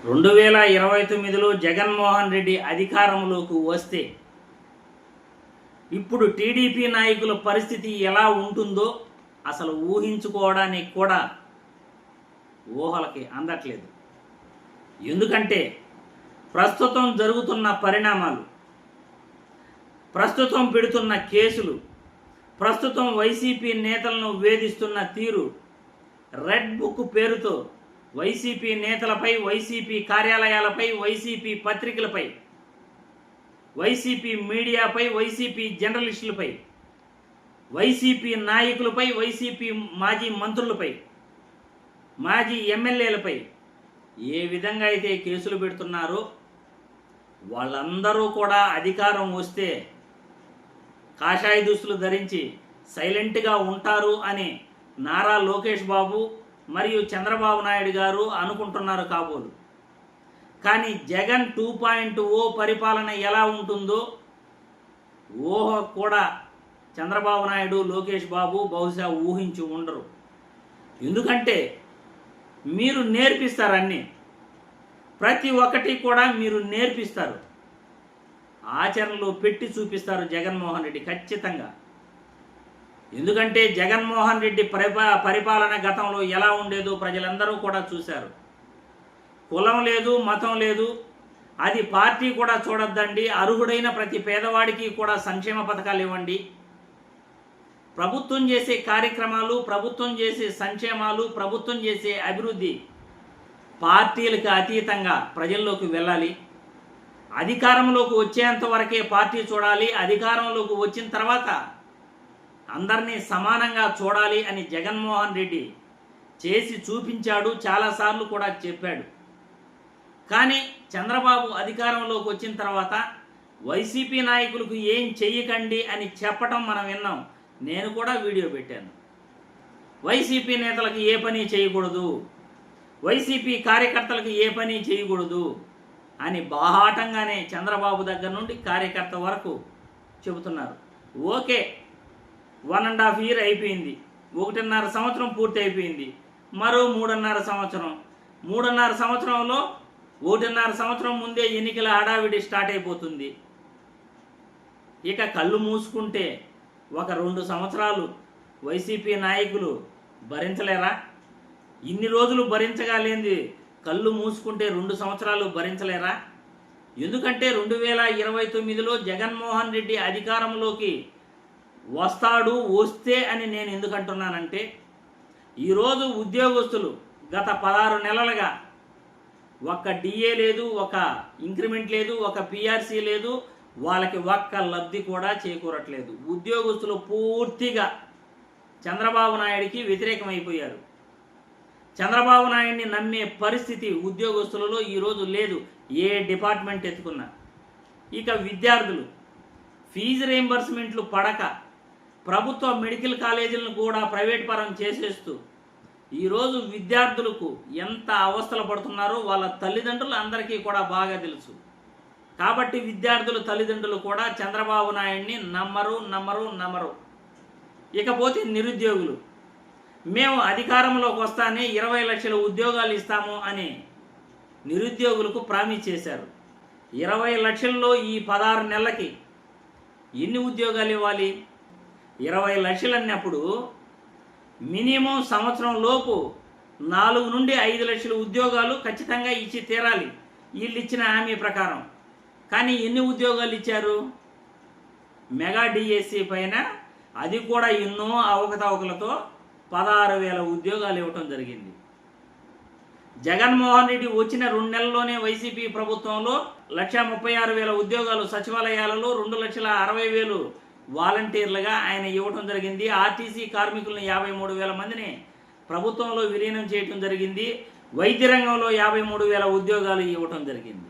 2029లో జగన్మోహన్ రెడ్డి అధికారంలోకి వస్తే ఇప్పుడు టీడీపీ నాయకుల పరిస్థితి ఎలా ఉంటుందో అసలు ఊహించుకోవడానికి కూడా ఊహలకి అందట్లేదు. ఎందుకంటే ప్రస్తుతం జరుగుతున్న పరిణామాలు, ప్రస్తుతం పెడుతున్న కేసులు, ప్రస్తుతం వైసీపీ నేతలను వేధిస్తున్న తీరు, రెడ్ బుక్ పేరుతో వైసీపీ నేతలపై, వైసీపీ కార్యాలయాలపై, వైసీపీ పత్రికలపై, వైసీపీ మీడియాపై, వైసీపీ జర్నలిస్టులపై, వైసీపీ నాయకులపై, వైసీపీ మాజీ మంత్రులపై, మాజీ ఎమ్మెల్యేలపై ఏ విధంగా అయితే కేసులు పెడుతున్నారో వాళ్ళందరూ కూడా అధికారం వస్తే కాషాయ దుస్తులు ధరించి సైలెంట్గా ఉంటారు అని నారా లోకేష్ బాబు మరియు చంద్రబాబు నాయుడు గారు అనుకుంటున్నారు కాబోలు. కానీ జగన్ 2.0 పరిపాలన ఎలా ఉంటుందో ఊహ కూడా చంద్రబాబు నాయుడు, లోకేష్ బాబు బహుశా ఊహించి ఉండరు. ఎందుకంటే మీరు నేర్పిస్తారు, అన్నీ ప్రతి ఒక్కటి కూడా మీరు నేర్పిస్తారు, ఆచరణలో పెట్టి చూపిస్తారు జగన్మోహన్ రెడ్డి ఖచ్చితంగా. ఎందుకంటే జగన్మోహన్ రెడ్డి పరిపాలన గతంలో ఎలా ఉండేదో ప్రజలందరూ కూడా చూశారు. కులం లేదు, మతం లేదు, అది పార్టీ కూడా చూడొద్దండి, అర్హుడైన ప్రతి పేదవాడికి కూడా సంక్షేమ పథకాలు ఇవ్వండి, ప్రభుత్వం చేసే కార్యక్రమాలు, ప్రభుత్వం చేసే సంక్షేమాలు, ప్రభుత్వం చేసే అభివృద్ధి పార్టీలకు అతీతంగా ప్రజల్లోకి వెళ్ళాలి, అధికారంలోకి వచ్చేంత వరకే పార్టీ చూడాలి, అధికారంలోకి వచ్చిన తర్వాత అందరినీ సమానంగా చూడాలి అని జగన్మోహన్ రెడ్డి చేసి చూపించాడు, చాలాసార్లు కూడా చెప్పాడు. కానీ చంద్రబాబు అధికారంలోకి వచ్చిన తర్వాత వైసీపీ నాయకులకు ఏం చెయ్యకండి అని చెప్పటం మనం విన్నాం. నేను కూడా వీడియో పెట్టాను. వైసీపీ నేతలకు ఏ పని చేయకూడదు, వైసీపీ కార్యకర్తలకు ఏ పని చేయకూడదు అని బాహాటంగానే చంద్రబాబు దగ్గర నుండి కార్యకర్త వరకు చెబుతున్నారు. ఓకే, 1.5 year అయిపోయింది, 1.5 సంవత్సరం పూర్తి అయిపోయింది, మరో 3.5 సంవత్సరం, 3.5 సంవత్సరంలో 1.5 సంవత్సరం ముందే ఎన్నికల హడావిడి స్టార్ట్ అయిపోతుంది. ఇక కళ్ళు మూసుకుంటే ఒక 2 సంవత్సరాలు వైసీపీ నాయకులు భరించలేరా? ఇన్ని రోజులు భరించగలేంది కళ్ళు మూసుకుంటే 2 సంవత్సరాలు భరించలేరా? ఎందుకంటే 2029లో జగన్మోహన్ రెడ్డి అధికారంలోకి వస్తే అని నేను ఎందుకు అంటున్నానంటే, ఈరోజు ఉద్యోగస్తులు గత 16 నెలలుగా ఒక్క డిఏ లేదు, ఒక ఇంక్రిమెంట్ లేదు, ఒక పిఆర్సీ లేదు, వాళ్ళకి ఒక్క లబ్ధి కూడా చేకూరట్లేదు. ఉద్యోగస్తులు పూర్తిగా చంద్రబాబు నాయుడికి వ్యతిరేకమైపోయారు. చంద్రబాబు నాయుడిని నమ్మే పరిస్థితి ఉద్యోగస్తులలో ఈరోజు లేదు, ఏ డిపార్ట్మెంట్ ఎత్తుకున్నా. ఇక విద్యార్థులు ఫీజు రీయింబర్స్మెంట్లు పడక ప్రభుత్వ మెడికల్ కాలేజీలను కూడా ప్రైవేట్ పరం చేసేస్తూ ఈరోజు విద్యార్థులకు ఎంత అవస్థలు పడుతున్నారో వాళ్ళ తల్లిదండ్రులు అందరికీ కూడా బాగా తెలుసు. కాబట్టి విద్యార్థుల తల్లిదండ్రులు కూడా చంద్రబాబు నాయుడిని నమ్మరు. ఇకపోతే నిరుద్యోగులు, మేము అధికారంలోకి వస్తానే 20 లక్షల ఉద్యోగాలు ఇస్తాము అని నిరుద్యోగులకు ప్రామిస్ చేశారు. 20 లక్షల్లో ఈ 16 నెలలకి ఎన్ని ఉద్యోగాలు ఇవ్వాలి? 20 లక్షలు అన్నప్పుడు మినిమం సంవత్సరం లోపు 4 నుండి 5 లక్షల ఉద్యోగాలు ఖచ్చితంగా ఇచ్చి తీరాలి వీళ్ళు ఇచ్చిన హామీ ప్రకారం. కానీ ఎన్ని ఉద్యోగాలు ఇచ్చారు? మెగా డిఎస్సి పైన అది కూడా ఎన్నో అవకతవకలతో 16,000 ఉద్యోగాలు ఇవ్వటం జరిగింది. జగన్మోహన్ రెడ్డి వచ్చిన 2 నెలల్లోనే వైసీపీ ప్రభుత్వంలో 1,36,000 ఉద్యోగాలు సచివాలయాలలో, 2,60,000 వాలంటీర్లుగా ఆయన ఇవ్వటం జరిగింది. ఆర్టీసీ కార్మికులను 53,000 మందిని ప్రభుత్వంలో విలీనం చేయటం జరిగింది. వైద్య రంగంలో 53,000 ఉద్యోగాలు ఇవ్వటం జరిగింది.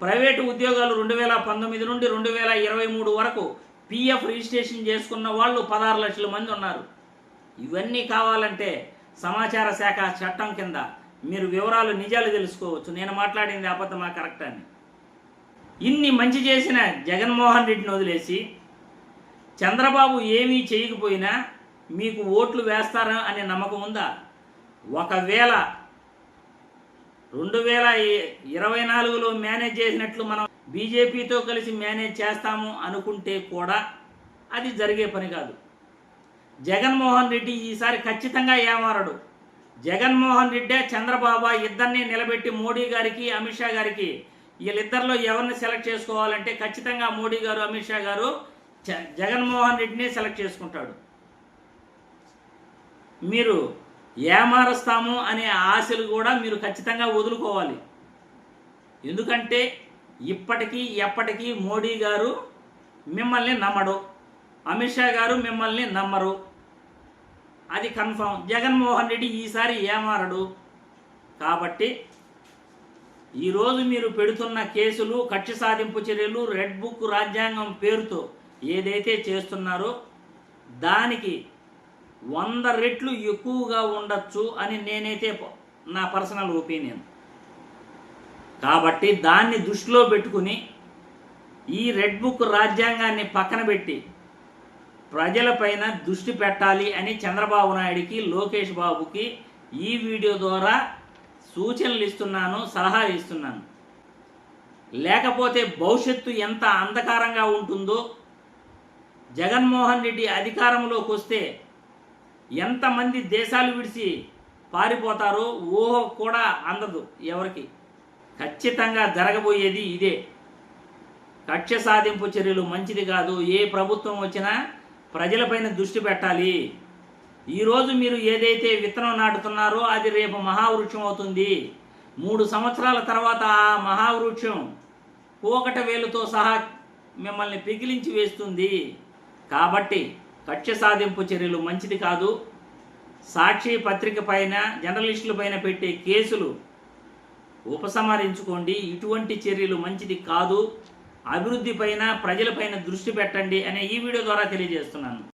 ప్రైవేటు ఉద్యోగాలు 2019 నుండి 2023 వరకు పిఎఫ్ రిజిస్ట్రేషన్ చేసుకున్న వాళ్ళు 16 లక్షల మంది ఉన్నారు. ఇవన్నీ కావాలంటే సమాచార శాఖ చట్టం కింద మీరు వివరాలు, నిజాలు తెలుసుకోవచ్చు. నేను మాట్లాడింది అబద్ధమా కరెక్ట్ అని. ఇన్ని మంచి చేసిన జగన్మోహన్ రెడ్డిని వదిలేసి చంద్రబాబు ఏమీ చేయకపోయినా మీకు ఓట్లు వేస్తారా అనే నమ్మకం ఉందా? ఒకవేళ 2024లో మేనేజ్ చేసినట్లు మనం బీజేపీతో కలిసి మేనేజ్ చేస్తాము అనుకుంటే కూడా అది జరిగే పని కాదు. జగన్మోహన్ రెడ్డి ఈసారి ఖచ్చితంగా ఏమారడు. జగన్మోహన్ రెడ్డే చంద్రబాబు ఇద్దరిని నిలబెట్టి మోడీ గారికి అమిత్ షా గారికి వీళ్ళిద్దరిలో ఎవరిని సెలెక్ట్ చేసుకోవాలంటే ఖచ్చితంగా మోడీ గారు అమిత్ షా గారు జగన్మోహన్ రెడ్డిని సెలెక్ట్ చేసుకుంటాడు. మీరు ఏమారుస్తాము అనే ఆశలు కూడా మీరు ఖచ్చితంగా వదులుకోవాలి. ఎందుకంటే ఇప్పటికీ ఎప్పటికీ మోడీ గారు మిమ్మల్ని నమ్మడు, అమిత్ షా గారు మిమ్మల్ని నమ్మరు, అది కన్ఫర్మ్. జగన్మోహన్ రెడ్డి ఈసారి ఏమారడు. కాబట్టి ఈరోజు మీరు పెడుతున్న కేసులు, కక్ష సాధింపు చర్యలు, రెడ్ బుక్ రాజ్యాంగం పేరుతో ఏదైతే చేస్తున్నారో దానికి 100 రెట్లు ఎక్కువగా ఉండొచ్చు అని నేనైతే నా పర్సనల్ ఒపీనియన్. కాబట్టి దాన్ని దృష్టిలో పెట్టుకుని ఈ రెడ్ బుక్ రాజ్యాంగాన్ని పక్కన పెట్టి ప్రజలపైన దృష్టి పెట్టాలి అని చంద్రబాబు నాయుడికి, లోకేష్ బాబుకి ఈ వీడియో ద్వారా సూచనలు ఇస్తున్నాను, సలహాలు ఇస్తున్నాను. లేకపోతే భవిష్యత్తు ఎంత అంధకారంగా ఉంటుందో, జగన్మోహన్ రెడ్డి అధికారంలోకి వస్తే ఎంతమంది దేశాలు విడిచి పారిపోతారో ఊహ కూడా అందదు ఎవరికి. ఖచ్చితంగా జరగబోయేది ఇదే. కక్ష సాధింపు చర్యలు మంచిది కాదు. ఏ ప్రభుత్వం వచ్చినా ప్రజలపైన దృష్టి పెట్టాలి. ఈరోజు మీరు ఏదైతే విత్తనం నాటుతున్నారో అది రేపు మహావృక్షం అవుతుంది. 3 సంవత్సరాల తర్వాత ఆ మహావృక్షం కూకట వేలుతో సహా మిమ్మల్ని పిగిలించి వేస్తుంది. కాబట్టి కక్ష సాధింపు చర్యలు మంచిది కాదు. సాక్షి పత్రిక పైన, జర్నలిస్టుల పైన పెట్టే కేసులు ఉపసంహరించుకోండి. ఇటువంటి చర్యలు మంచిది కాదు. అభివృద్ధి పైన, ప్రజలపైన దృష్టి పెట్టండి అనే ఈ వీడియో ద్వారా తెలియజేస్తున్నాను.